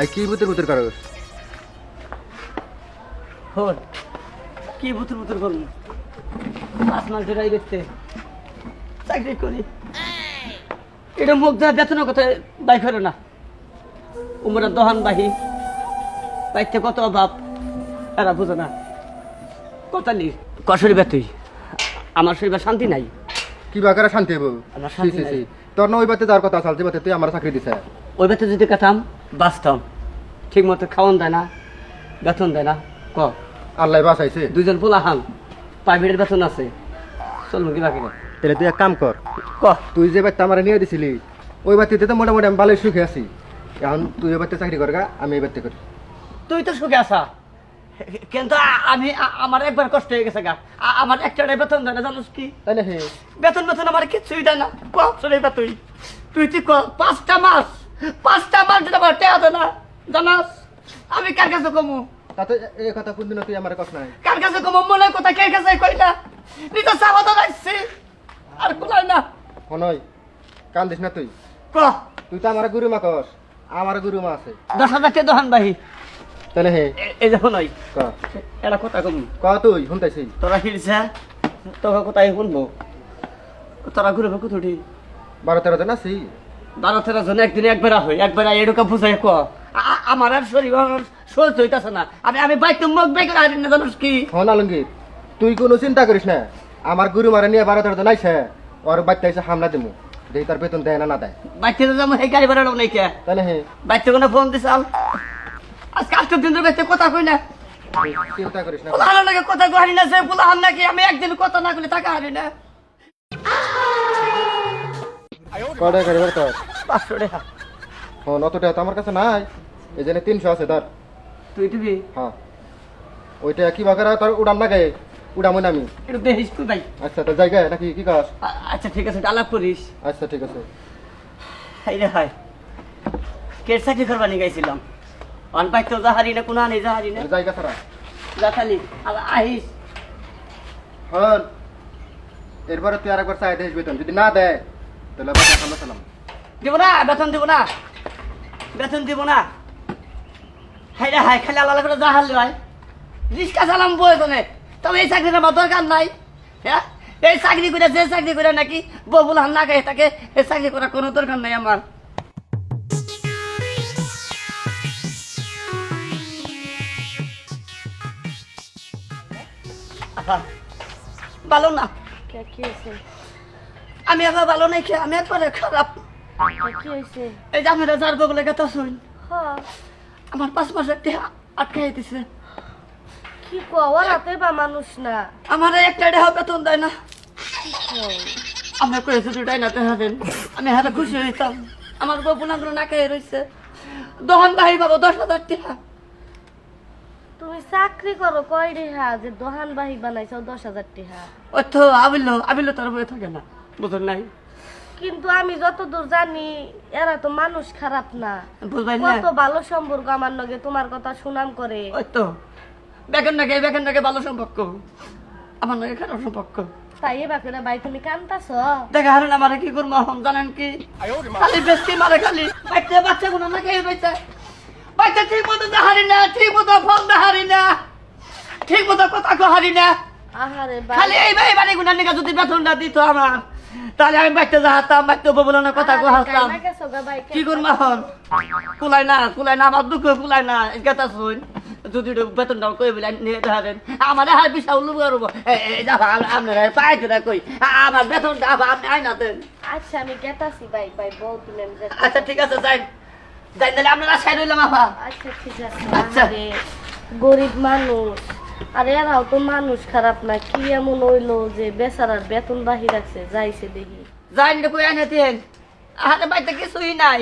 I কি বুতের বুতের cars হল কি বুতুর বুতুর করুন 5 মাস ধরে দেখতে চাকরি করি এটা মুখ দেওয়া বেতনের কথা বাই করে না উমরা দহান বাহি বাইতে কত অভাব এরা বুঝো না কথালি কসরি বেতুই আমার শরীরে শান্তি নাই কি বাকারা শান্তি হবো আমার শান্তি নাই। তোর না ওই বাতে যাওয়ার কথা চালছে বাতে তুই আমার চাকরি দিছে ওই বেতে যদি কাটাম বাঁচতাম ঠিক মতো খাওয়ান দেয় না বেতন দেয় না ক আল্লাহ বাঁচাইছে দুইজন পোলাহান প্রাইভেটের বেতন আছে চলবো কি বাকি তাহলে তুই এক কাম কর ক তুই যে বাড়িতে আমার নিয়ে দিছিলি ওই বাড়িতে তো মোটামুটি আমি ভালোই সুখে আছি এখন তুই ওই বাড়িতে চাকরি করগা আমি এই বাড়িতে করি তুই তো সুখে আসা কিন্তু আমি আমার একবার কষ্ট হয়ে গেছে গা আমার একটা বেতন দেয় না জানোস কি তাই না হে বেতন বেতন আমার কিছুই দেয় না কষ্ট তুই তুই তুই ক 5টা মাস যদি আমার টেয়া দেয় না জানাস আমি কার কাছে কমু তাতে এই কথা কোনদিন তুই আমার কষ্ট নাই কার কাছে কমু মনে কথা কে কাছে কই না নিজে চাওয়া তো লাগছে আর কোলাই না হনই কান্দিস না তুই ক তুই তো আমার গুরু মা কস আমার গুরু মা আছে 10,000 টাকা দহান বাহি তাহলে হে এই যে নয় ক এটা কথা কমু ক তুই শুনতেছি তোরা হিলছে তোকে কোথায় শুনবো তোরা ঘুরে কতটি 12-13 জন আছি 12-13 জন একদিনে একবার হয় একবার এরকম বুঝাই ক আমার আর শরীর সহ্য হইতাছে না আমি বাইতে মুখ বেকার হারি না জানোস কি হন আলমগীর তুই কোনো চিন্তা করিস না আমার গুরু মারা নিয়ে 12-13 জন আইছে ওর বাচ্চা এসে হামলা দিমু দেখি তার বেতন দেয় না দেয় বাইতে তো যাবো এই গাড়ি ভাড়া নাই কে তাহলে হে বাইতে কোনো ফোন দিছাল আজকে 8 দিন ধরে বাইতে কথা কই না চিন্তা করিস না ভালো লাগে কথা কই না সে বলা হাম নাকি আমি একদিন কথা না কইলে টাকা হারি না কটা গাড়ি ভাড়া তোর 500 টাকা হন অত টাকা তো আমার কাছে নাই এই জন্য 300 আছে ধর তুই দিবি হ্যাঁ ওইটা কি বাকারা তোর উড়ান না গায়ে উড়ামো না আমি একটু দেখিস তুই ভাই আচ্ছা তো জায়গায় নাকি কি কাজ আচ্ছা ঠিক আছে আলাপ করিস আচ্ছা ঠিক আছে হাই রে হাই কে চাকরি করবানি গাইছিলাম অন পাইতো যাহারি না কোনো আনি যাহারি না জায়গা ছাড়া যা খালি আহিস হন এরপরে তুই আরেকবার চাই দেশ বেতন যদি না দেয় তাহলে বাচ্চা সামনে সালাম দিব না বেতন দিব না বেতন দিব না হাই রে হাই খালি আলাদা করে যাহার লয় রিক্সা চালাম বয়সনে তবে এই চাকরির আমার দরকার নাই হ্যাঁ এই চাকরি করে যে চাকরি করে নাকি ববুল হান না খাই থাকে এই চাকরি করার কোনো দরকার নাই আমার ভালো না কি হয়েছে? আমি আবার ভালো নাই খেয়ে আমি একবারে খারাপ কি হয়েছে? এই যে আমি যার বগলে গেতা শুন হ্যাঁ, আমার 5 মাসের টেহা আটকাই দিছে কি কও ওরা তো বা মানুষ না। আমার একটা টেহা বেতন দেয় না আমি কয়েছে দুটাই না টেহা দেন আমি হাতে খুশি হইতাম আমার বউ পুনাগুলো না খেয়ে রয়েছে দহন ভাই বাবু 10,000 টেহা তুমি চাকরি করো কয় রেহা যে দোহান বাহি বানাইছো 10,000 টাকা। ওই তো আবিল তার বয়ে থাকে না বুঝুন নাই কিন্তু আমি যতদূর জানি এরা তো মানুষ খারাপ না, বুঝবাই না কত ভালো সম্পর্ক আমার লগে, তোমার কথা সুনাম করে। ওই তো বেকেন নাকি ভালো সম্পর্ক আমার নাকি খারাপ সম্পর্ক তাই এবার করে ভাই তুমি কান্তাছ? দেখা হারেন আমার কি করবো এখন জানেন কি খালি বেশি মারে খালি বাচ্চাগুলো না খেয়ে রয়েছে বাচ্চা ঠিক মতো হারি না ঠিক মতো ফল হারি না ঠিক মতো কথা হারি না আহারে খালি এই ভাই বাড়ি গুনার নিকা যদি বেতনটা দিত আমার তাহলে আমি বাচ্চা যাহাতাম বাচ্চা বলে না কথা হাসতাম কি করবো এখন কুলাই না আমার দুঃখ কুলাই না কথা শুন যদি বেতনটাও কই বলে নিয়ে যাবেন আমার হার বিশাল উল্লু করবো আপনারা পাই না কই আমার বেতনটা আপনি আইনা দেন আচ্ছা আমি গেতাছি ভাই ভাই বউ তুমি আচ্ছা ঠিক আছে যাই তাহলে আপনারা সাইড হইলাম আপা আচ্ছা ঠিক আছে। আচ্ছা। আরে, গরিব মানুষ আর এরাও তো মানুষ খারাপ না, কি এমন হইলো যে বেচারার বেতন বাহি রাখছে, যাইছে দেখি। যাই না কই আনে দেন আরে বাইতে কিছুই নাই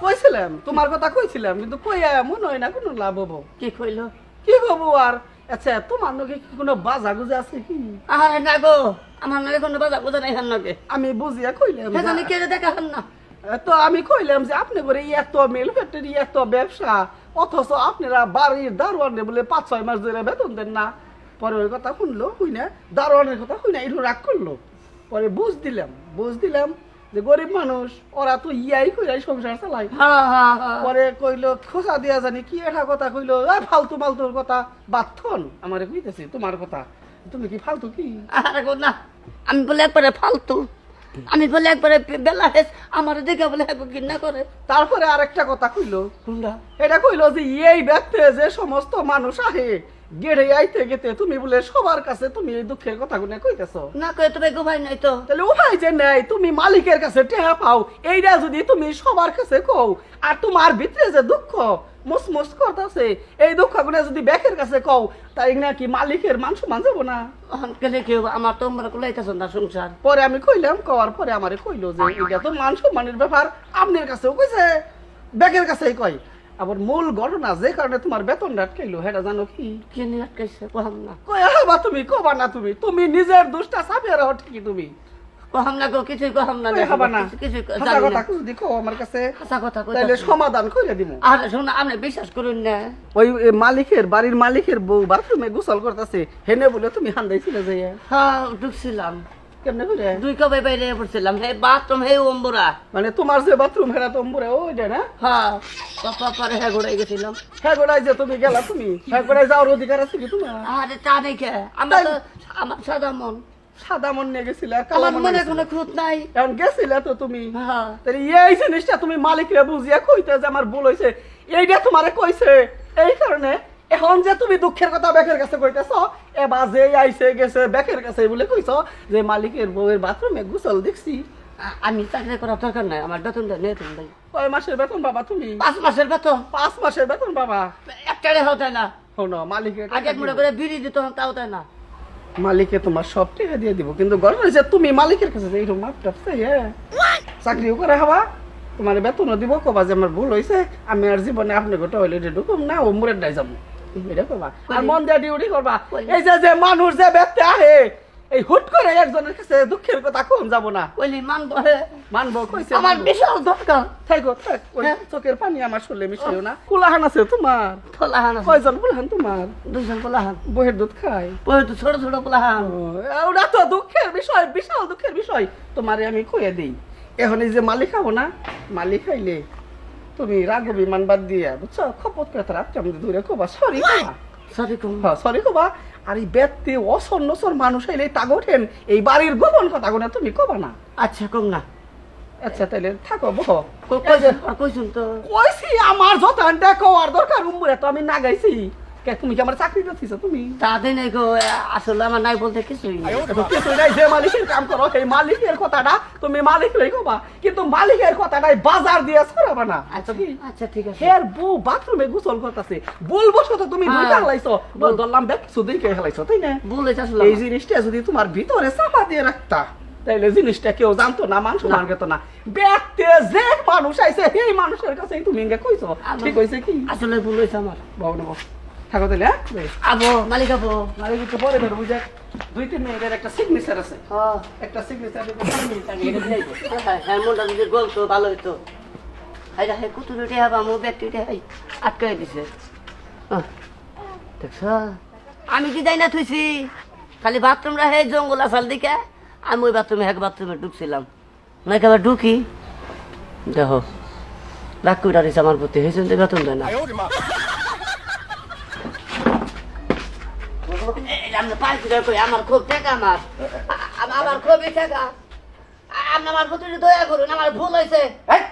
কইছিলাম তোমার কথা কইছিলাম কিন্তু কই মনে হয় না কোনো লাভ হবো। কি কইলো কি হবো আর? আচ্ছা তোমার নাকি কি কোনো বাজা গুজা আছে কি? আরে না গো আমার নাকি কোনো বাজা বোঝা নাই হান নাকি আমি বুঝিয়া কইলাম সেখানে কে দেখা হান না তো আমি কইলাম যে আপনি করে এত মিল ফ্যাক্টরি এত ব্যবসা অথচ আপনারা বাড়ির দারোয়ানে বলে 5-6 মাস ধরে বেতন দেন না। পরে ওই কথা শুনলো, শুই না দারোয়ানের কথা শুই না একটু রাগ করলো। পরে বুঝ দিলাম যে গরিব মানুষ ওরা তো ইয়াই কইরাই সংসার চালায়। হ্যাঁ হ্যাঁ হ্যাঁ পরে কইলো খোঁচা দিয়া জানি কি একটা কথা কইলো, ফালতু ফালতুর কথা বাথন আমারে কইতেছি তোমার কথা, তুমি কি ফালতু কি? আরে গো না, আমি বলে একবারে ফালতু, আমি বলে একবারে বেলা হেস আমার দেখে বলে একবার ঘৃণা করে। তারপরে আরেকটা কথা কইলো, কোনটা? এটা কইলো যে এই ব্যক্তি যে সমস্ত মানুষ আহে গেড়ে আইতে গেতে তুমি বলে সবার কাছে তুমি এই দুঃখের কথা গুনে কইতেছো। না কই তবে গোভাই নাই তো। তাহলে উপায় যে নাই, তুমি মালিকের কাছে টেহা পাও এইটা যদি তুমি সবার কাছে কও, আর তোমার ভিতরে যে দুঃখ মুসমুস করতেছে এই দুঃখ গুনে যদি ব্যাকের কাছে কও, তাই নাকি মালিকের মান সম্মান যাবো না? গেলে কি হবে? আমার তো আমরা কুলাইতেছ না সংসার। পরে আমি কইলাম, কওয়ার পরে আমারে কইলো যে এটা তো মান সম্মানের ব্যাপার, আপনার কাছেও কইছে ব্যাকের কাছেই কয়। আবার মূল ঘটনা যে কারণে তোমার বেতন আটকাইলো সেটা জানো কি? কে নিয়ে আটকাইছে কহাম না। কই হবা তুমি কবা না, তুমি তুমি নিজের দোষটা চাপিয়ে রাখো ঠিকই, তুমি কহাম না গো, কিছুই কহাম না। কই হবা না, কিছু হাসা কথা কুদি কও আমার কাছে, হাসা কথা কই। তাইলে সমাধান কইরা দিমু। আর শুন, আপনি বিশ্বাস করুন না, ওই মালিকের বাড়ির মালিকের বউ বাথরুমে গোসল করতেছে, হেনে বলে তুমি হান্দাইছিলে যে? হ্যাঁ ঢুকছিলাম, কেমনে করে? 2 কবে বাইরে পড়ছিলাম, হে বাথরুম হে ওম্বরা। মানে তোমার যে বাথরুম হেরা তোমরে ওইটা না? হ্যাঁ পাপা পরে হ্যাঁ ঘুরাই গেছিলাম। হ্যাঁ গোড়ায় যে তুমি গেলা, তুমি হ্যাঁ গোড়ায় যাওয়ার অধিকার আছে কি তোমার? আরে তা নেই কে, আমার তো আমার সাদা মন, সাদা মন নিয়ে গেছিলে আর কালো আমার মন মনে নিয়ে কোনো খুঁত নাই। এখন গেছিলে তো তুমি, হ্যাঁ তাহলে এই জিনিসটা তুমি মালিকরে বুঝিয়া কইতে যে আমার ভুল হইছে, এইটা তোমারে কইছে। এই কারণে এখন যে তুমি দুঃখের কথা ব্যাকের কাছে কইতেছ, এবার যে আইছে গেছে ব্যাকের কাছে বলে কইছ যে মালিকের বউয়ের বাথরুমে গোসল দেখছি। আমি চাকরি করার দরকার নাই, আমার বেতন দেয় নেই তুমি। কয় মাসের বেতন বাবা তুমি? 5 মাসের বেতন। 5 মাসের বেতন বাবা? একটা রেহাও দেয় না। শোনো, মালিকের আগে এক মুঠো করে বিড়ি দিত, তাও দেয় না। মালিকে তোমার সব টাকা দিয়ে দিব, কিন্তু গর্ব হয়েছে তুমি মালিকের কাছে যে এইরকম মাপ টাপছে, চাকরিও করে হবা, তোমার বেতনও দিব, কবা যে আমার ভুল হয়েছে, আমি আর জীবনে আপনাকে টয়লেটে ঢুকুম না, ও মুরের ডাই যাবো, এটা করবা। আর মন দিয়ে ডিউটি করবা। এই যে যে মানুষ যে ব্যক্তি আহে এই হুট করে একজনের কাছে দুঃখের কথা কম যাব না, বলি মানবো হে, মানবো কইছে আমার বিশাল দরকার। থাকো থাক, ওই চোখের পানি আমার শরীরে মিশাইও না। কুলাহান আছে তোমার? পোলাহান আছে। কয়জন কুলাহান তোমার? 2 জন পোলাহান। বইয়ের দুধ খায়? ওই তো ছোট ছোট পোলাহান। ওটা তো দুঃখের বিষয়, বিশাল দুঃখের বিষয়, তোমারে আমি কয়ে দিই। এখন এই যে মালিক খাবো না, মালিক খাইলে তুমি রাগ বিমান বাদ দিয়ে বুঝছো, খপত কথা রাত কেমন দূরে কবা সরি কবা, সরি কম। হ্যাঁ সরি কবা। আর এই ব্যক্তি অসর নসর মানুষ আইলে তাগ ওঠেন, এই বাড়ির গোপন কথা গোনা তুমি কবা না। আচ্ছা কম না। আচ্ছা তাইলে থাকো বহ। কইছুন তো। কইছি আমার যত আন্ডা কওয়ার দরকার উম্মুরে তো আমি না গাইছি। কে তুমি কি আমার চাকরি দিছিস তুমি? তাদের নাই গো, আসলে আমার নাই বলতে কিছুই নাই। কিছুই নাই, যে মালিকের কাম করো সেই মালিকের কথাটা তুমি মালিকই কবা, কিন্তু মালিকের কথাটাই বাজার দিয়ে ছড়াবা না। আচ্ছা আচ্ছা ঠিক আছে। হের বউ বাথরুমে গোসল করতেছে, বলবো তো তুমি দুইটা লাইছো, ধরলাম দেখ শুধুই কে হেলাইছো, তাই না? বলেছ আসলে এই জিনিসটা যদি তোমার ভিতরে চাপা দিয়ে রাখতা, তাইলে জিনিসটা কেউ জানতো না, মানুষ মান পেত না। ব্যক্তি যে মানুষ আইছে সেই মানুষের কাছে তুমি ইঙ্গা কইছো, ঠিক হইছে কি? আসলে ভুল হয়েছে আমার। বাবু নেবো থাকো তাইলে, হ্যাঁ আবো মালিক আবো। মালিক একটু পরে ধরো, বুঝে 2-3 মিনিটের একটা সিগনেচার আছে, হ্যাঁ একটা সিগনেচার হ্যাঁ মনটা যদি গলতো ভালো হইতো। হাই রে কত রুটি হবা মো ব্যক্তিটা হাই আটকাই দিছে। দেখছ আমি কি যাই না থুইছি, খালি বাথরুম রা হে জঙ্গল আসাল দিকে আমি ওই বাথরুমে এক বাথরুমে ঢুকছিলাম না, একেবারে ঢুকি দেখো রাগ করে দিছে আমার প্রতি, সেই জন্য বেতন দেয় না। আমার খুব টাকা, আমার খুবই টাকা, আপনি আমার প্রতি দয়া করুন, আমার ভুল হয়েছে,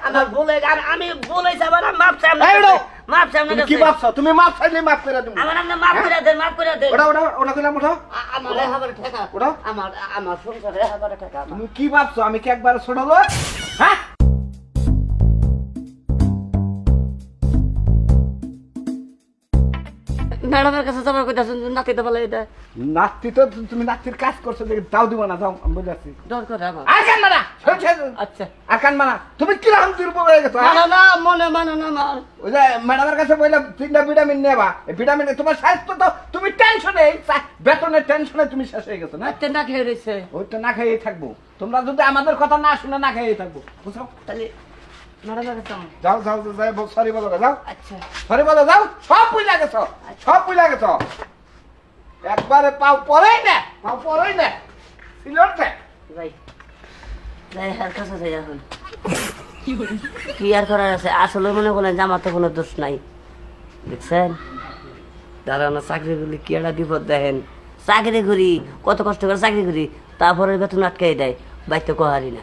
আমার ভুল হয়েছে, আমি ভুল হয়েছে, আবার মাপ চাই, মাপ চাই। কি ভাবছো তুমি? মাপ চাইলে মাপ করে দেবো। আমার আপনি মাপ করে দেন, মাপ করে দেন। ওটা ওটা ওটা কইলাম, ওটা আমার রেহাবার টাকা, ওটা আমার সংসার রেহাবার টাকা। তুমি কি ভাবছো আমি কি একবার ছোট লোক? হ্যাঁ ম্যাডামের কাছে যাবার কথা নাতিতে বলে এটা নাতি তো তুমি নাতির কাজ করছো দেখে তাও দিব না, যাও আমি বুঝাচ্ছি। ডর করে আমার। আর কান মানা, আচ্ছা আর কান মানা, তুমি কিরকম দুর্বল হয়ে গেছো? না না মনে মানে না আমার ওই যে ম্যাডামের কাছে বললাম 3টা ভিটামিন নেবা, এই ভিটামিন তোমার স্বাস্থ্য তো তুমি টেনশনে, বেতনের টেনশনে তুমি শেষ হয়ে গেছো না? না খেয়ে রয়েছে, ওইটা না খেয়েই থাকবো, তোমরা যদি আমাদের কথা না শুনে না খেয়েই থাকবো, বুঝছো? তাহলে ম্যাডামের কাছে যাও যাও যাও, সরি বলো, যাও আচ্ছা সরি বলো, যাও, সব বুঝলা গেছো, সব বুঝলা গেছো, একবারে পাও পরেই না, পাও পরেই না, সিলতে ভাই যাই হার কাছে যাই এখন কি আর করার আছে আসলে মনে করলেন যে আমার তো কোনো দোষ নাই দেখছেন দাঁড়ানো চাকরিগুলি কি একটা বিপদ দেখেন চাকরি করি কত কষ্ট করে চাকরি করি তারপরে বেতন আটকাই দেয় বাইতে কহারি না